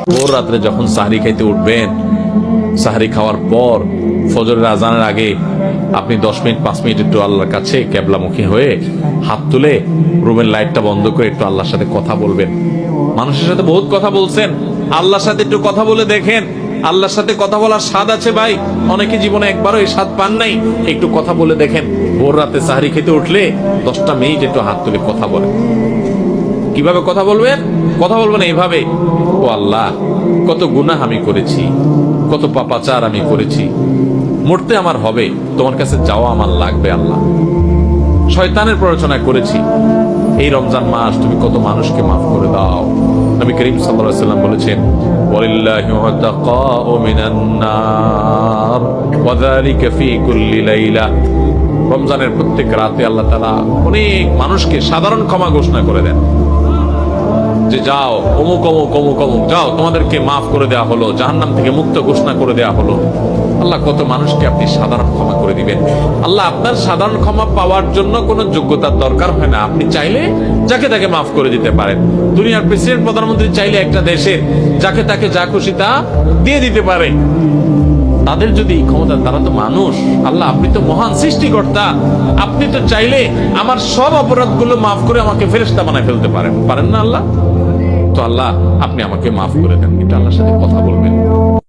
ভোর রাত্রে যখন সাহরি খাইতে উঠবেন, সাহরি খাওয়ার পর ফজরের আজানের আগে আপনি 10 মিনিট 5 মিনিট একটু আল্লাহর কাছে কেবলামুখী হয়ে হাত তুলে রুমের লাইটটা বন্ধ করে একটু আল্লাহর সাথে কথা বলবেন। মানুষের সাথে বহুত কথা বলছেন, আল্লাহর সাথে একটু কথা বলে দেখেন। আল্লাহর সাথে কথা বলার স্বাদ আছে ভাই, অনেকে জীবনে একবারও এই স্বাদ পান নাই। একটু কথা বলে দেখেন। ভোর রাতে সাহরি খেতে উঠলে 10টা মিনিট একটু হাত তুলে কথা বলেন। কিভাবে কথা বলবেন? কথা বলবেন এইভাবে, ও আল্লাহ, কত গুনাহ আমি করেছি, কত পাপাচার আমি করেছি, মরতে আমার হবে, তোমার কাছে যাওয়া আমার লাগবে আল্লাহ। শয়তানের প্ররোচনা করেছি, এই রমজান মাস তুমি কত মানুষকে মাফ করে দাও। নবী করিম সাল্লাল্লাহু আলাইহি ওয়াসাল্লাম বলেছেন, ওয়ালিল্লাহি উতাকাউ মিনান নার ওয়া যালিকা ফি কুল্লি লাইলা। রমজানের প্রত্যেক রাতে আল্লাহ তাআলা অনেক মানুষকে সাধারণ ক্ষমা ঘোষণা করে দেন, যে যাও অমুক অমুক অমুক অমুক, যাও তোমাদেরকে মাফ করে দেওয়া হলো, জাহান্নাম থেকে মুক্ত ঘোষণা করে দেওয়া হলো। আল্লাহ কত মানুষকে আপনি সাধারণ ক্ষমা করে দিবেন। আল্লাহ আপনার সাধারণ ক্ষমা পাওয়ার জন্য কোনো যোগ্যতার দরকার হয় না, আপনি চাইলে যাকে তাকে মাফ করে দিতে পারেন। দুনিয়ার প্রেসিডেন্ট প্রধানমন্ত্রী চাইলে একটা দেশের যাকে তাকে যা খুশি তা দিয়ে দিতে পারে। তাদের যদি ক্ষমতা, তারা তো মানুষ। আল্লাহ আপনি তো মহান সৃষ্টিকর্তা, আপনি তো চাইলে আমার সব অপরাধগুলো মাফ করে আমাকে ফেরেশতা বানায় ফেলতে পারেন, পারেন না আল্লাহ? তো আল্লাহ আপনি আমাকে মাফ করে দেন, এটা আল্লাহর সাথে কথা বলবেন।